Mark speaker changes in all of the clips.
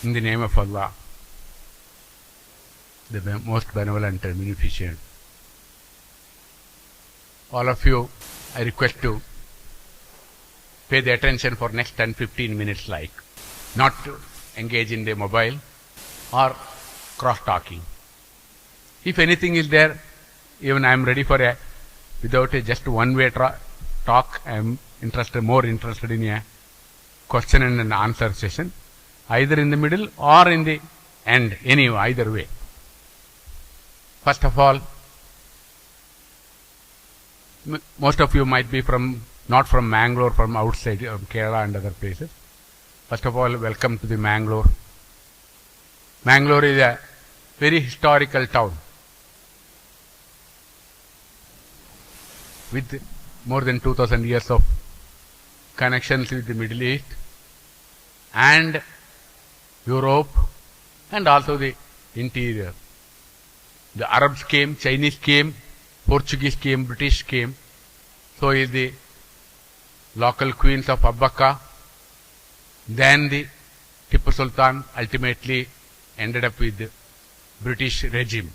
Speaker 1: In the name of Allah, the most benevolent and beneficent. All of you, I request to pay the attention for next 10-15 minutes, not to engage in the mobile or cross-talking. If anything is there, even I am ready for without a just one-way talk. I am more interested in a question and answer session, either in the middle or in the end, either way. First of all, most of you might be not from Mangalore, from outside Kerala and other places. First of all, welcome to the Mangalore. Mangalore is a very historical town with more than 2000 years of connections with the Middle East and Europe and also the interior. The Arabs came, Chinese came, Portuguese came, British came. So is the local queens of Abbaka. Then the Tipu Sultan ultimately ended up with the British regime.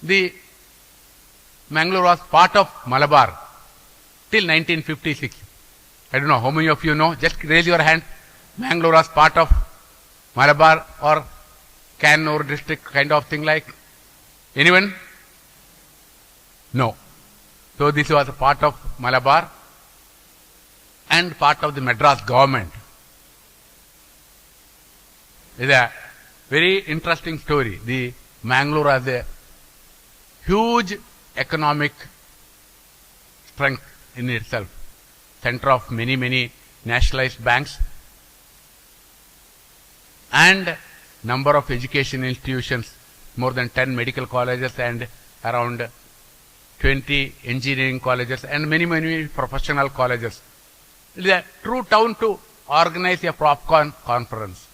Speaker 1: The Mangalore was part of Malabar till 1956. I don't know how many of you know. Just raise your hand. Mangalore was part of Malabar or Kannur district kind of thing like. Anyone? No. So this was a part of Malabar and part of the Madras government. It's a very interesting story. The Mangalore has a huge economic strength in itself. Center of many nationalized banks and number of education institutions, more than 10 medical colleges and around 20 engineering colleges and many professional colleges. It is a true town to organize a PropCon conference.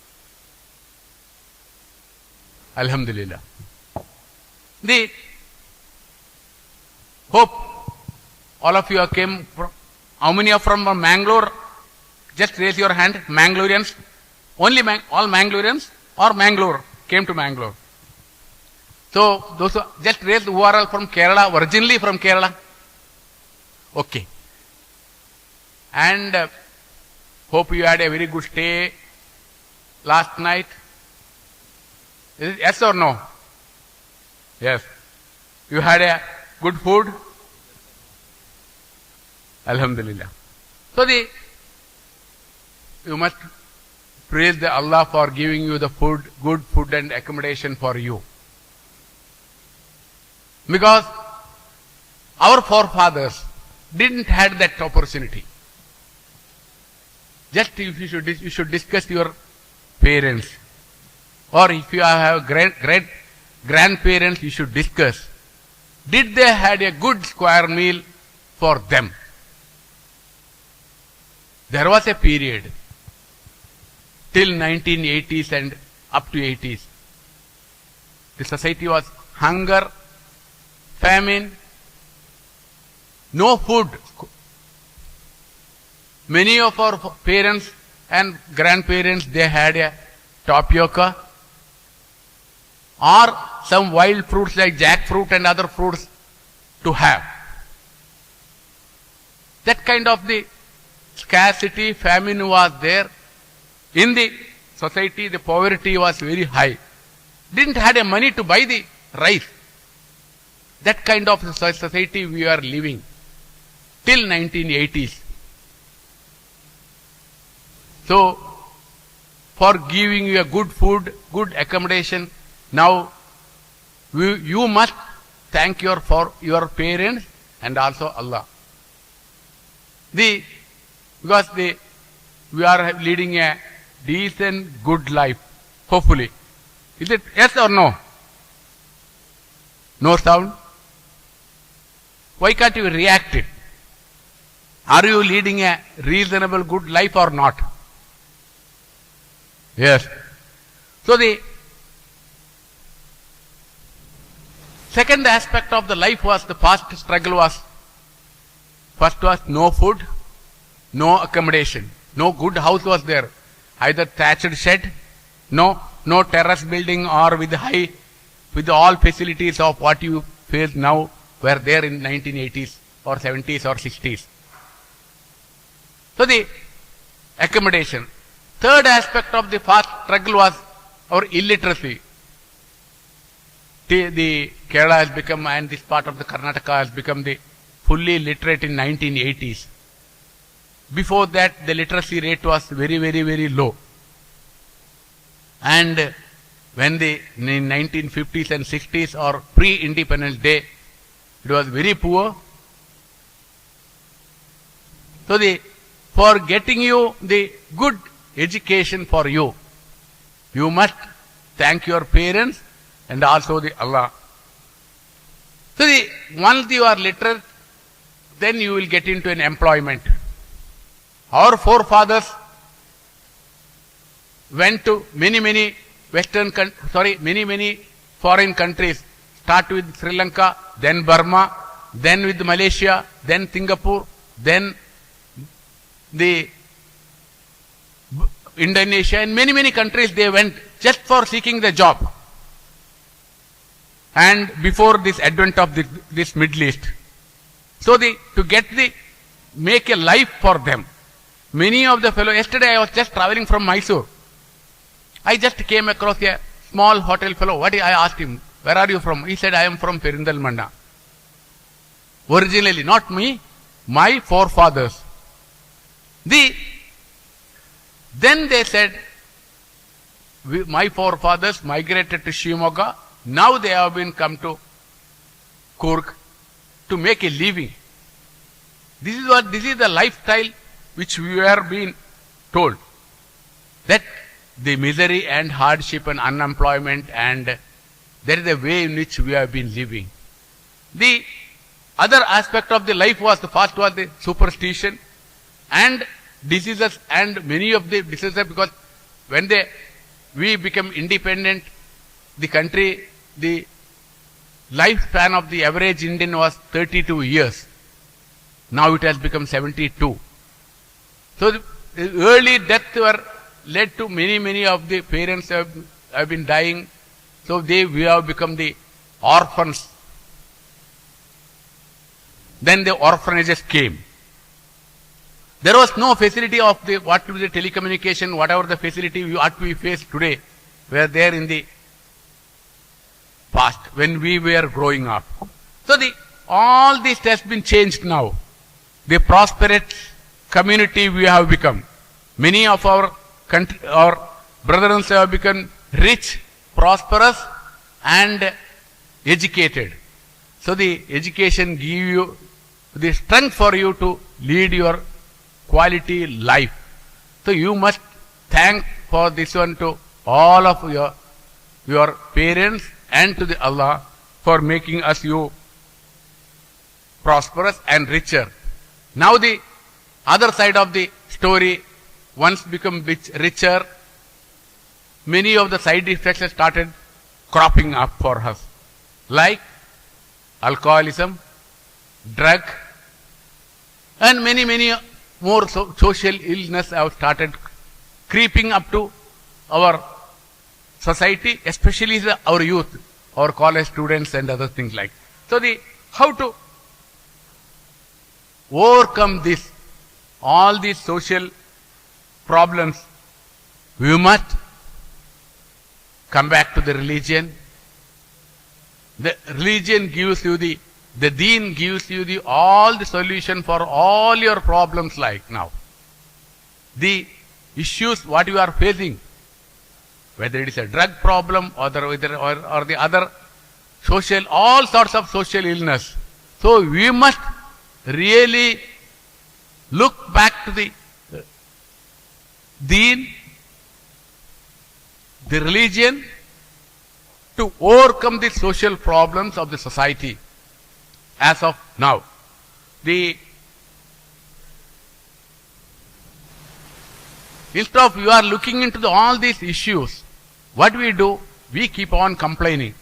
Speaker 1: Alhamdulillah. The hope all of you came from. How many are from Mangalore? Just raise your hand. Mangaloreans? Only all Mangaloreans or Mangalore came to Mangalore? So those who just raise who are all from Kerala, originally from Kerala. Okay. And hope you had a very good stay last night. Is it yes or no? Yes. You had a good food? Alhamdulillah. So you must praise the Allah for giving you the food, good food and accommodation for you. Because our forefathers didn't have that opportunity. Just if you should discuss your parents, or if you have great grandparents, you should discuss. Did they had a good square meal for them? There was a period till 1980s and up to 80s. The society was hunger, famine, no food. Many of our parents and grandparents, they had a tapioca or some wild fruits like jackfruit and other fruits to have. That kind of the scarcity, famine was there. In the society, the poverty was very high. Didn't have the money to buy the rice. That kind of society we are living till 1980s. So, for giving you a good food, good accommodation, now you must thank for your parents and also Allah. Because we are leading a decent, good life, hopefully. Is it yes or no? No sound? Why can't you react it? Are you leading a reasonable, good life or not? Yes. So the second aspect of the life was the past struggle was, first was no food, no accommodation, no good house was there. either thatched shed, no terrace building or with all facilities of what you face now were there in 1980s or 70s or 60s. So the accommodation. Third aspect of the fast struggle was our illiteracy. The Kerala has become, and this part of the Karnataka has become the fully literate in 1980s. Before that, the literacy rate was very, very, very low. And when in 1950s and 60s or pre-independence day, it was very poor. So for getting you the good education for you, you must thank your parents and also the Allah. So once you are literate, then you will get into an employment. Our forefathers went to many foreign countries. Start with Sri Lanka, then Burma, then with Malaysia, then Singapore, then the Indonesia, and many countries they went just for seeking the job. And before this advent of this Middle East, so to make a life for them. Many of the fellows, yesterday I was just traveling from Mysore. I just came across a small hotel fellow. I asked him, where are you from? He said, I am from Perindalmanda. Originally, not me, my forefathers. Then they said, my forefathers migrated to Shimoga. Now they have been come to Coorg to make a living. This is the lifestyle which we are being told. That the misery and hardship and unemployment, and that is the way in which we have been living. The other aspect of the life was the superstition and diseases, and many of the diseases, because when we become independent, the country, the lifespan of the average Indian was 32 years. Now it has become 72. So the early deaths were led to many of the parents have been dying. So we have become the orphans. Then the orphanages came. There was no facility of the telecommunication, whatever the facility what we face today, were there in the past when we were growing up. So all this has been changed now. The prosperous community we have become. Many of our brethren have become rich, prosperous, and educated. So the education give you the strength for you to lead your quality life. So you must thank for this one to all of your parents and to the Allah for making us you prosperous and richer. Now the other side of the story, once become richer, many of the side effects have started cropping up for us, like alcoholism, drug, and many more social illness have started creeping up to our society, especially our youth, our college students and other things like. So how to overcome all these social problems? We must come back to the religion. The religion gives you the deen gives you all the solution for all your problems like now. The issues what you are facing, whether it is a drug problem or the other social, all sorts of social illness. So we must really look back to the deen, the religion, to overcome the social problems of the society as of now. Instead of you are looking into all these issues, what we do, we keep on complaining.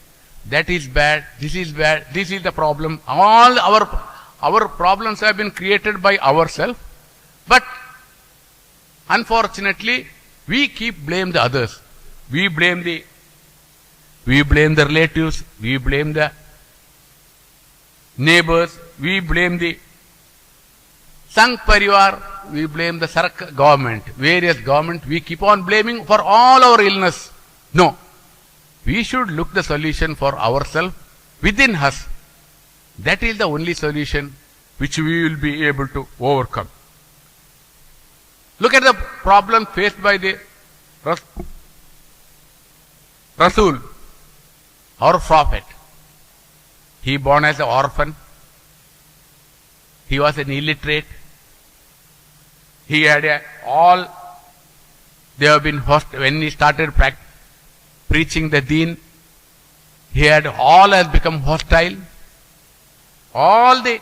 Speaker 1: That is bad, this is the problem. All our problems have been created by ourselves. But unfortunately, we keep blame the others. We blame the relatives, we blame the neighbors, we blame the Sangh Parivar, we blame the government, various government, we keep on blaming for all our illness. No. We should look the solution for ourselves within us. That is the only solution which we will be able to overcome. Look at the problem faced by the Rasul, our prophet. He born as an orphan. He was an illiterate. He had they have been when he started preaching the deen, all has become hostile. All the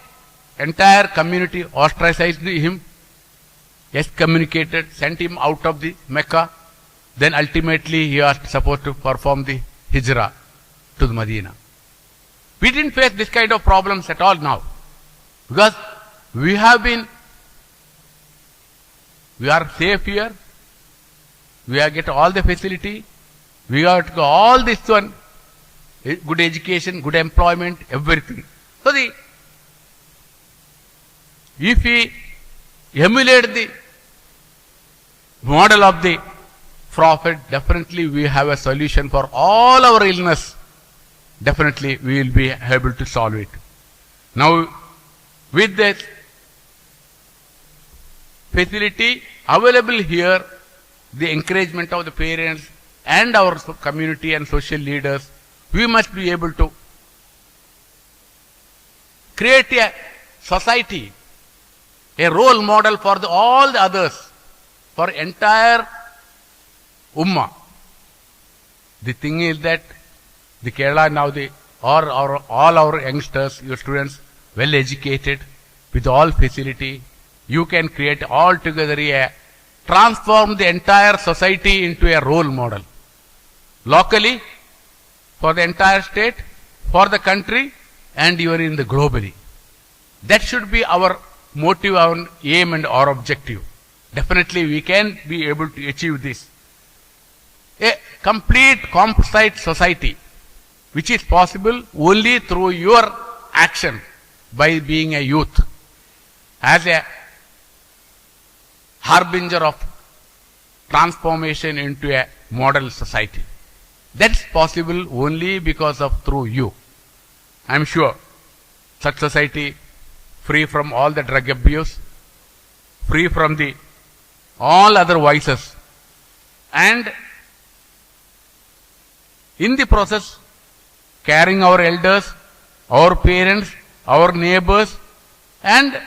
Speaker 1: entire community ostracized him, excommunicated, sent him out of the Mecca. Then ultimately he was supposed to perform the hijrah to the Medina. We didn't face this kind of problems at all now, because we are safe here. We are get all the facility. We got all this one, good education, good employment, everything. So if we emulate the model of the prophet, definitely we have a solution for all our illness. Definitely we will be able to solve it. Now, with this facility available here, the encouragement of the parents and our community and social leaders, we must be able to create a society, a role model for all the others, for entire Ummah. The thing is that the Kerala now, all our youngsters, your students, well educated, with all facility, you can create altogether transform the entire society into a role model. Locally, for the entire state, for the country, and even in the globally. That should be our motive, our aim and our objective. Definitely we can be able to achieve this. A complete composite society, which is possible only through your action by being a youth, as a harbinger of transformation into a model society. That's possible only because of through you. I am sure such society free from all the drug abuse, free from the all other vices, and in the process caring our elders, our parents, our neighbors, and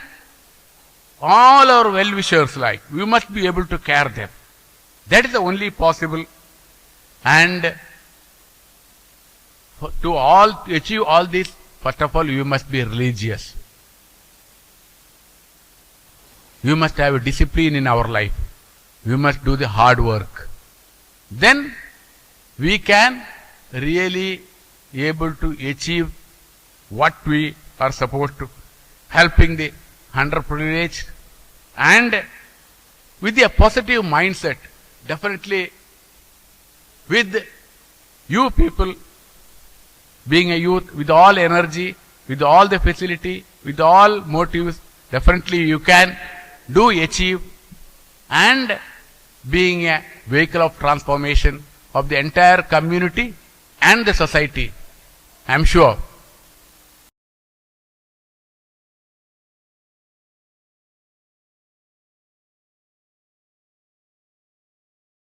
Speaker 1: all our well-wishers, like we must be able to care them. That is the only possible. And to achieve all this, first of all, you must be religious. You must have a discipline in our life. We must do the hard work. Then we can really able to achieve what we are supposed to, helping the underprivileged, and with a positive mindset. Definitely with you people being a youth, with all energy, with all the facility, with all motives, definitely you can achieve, and being a vehicle of transformation of the entire community and the society. I am sure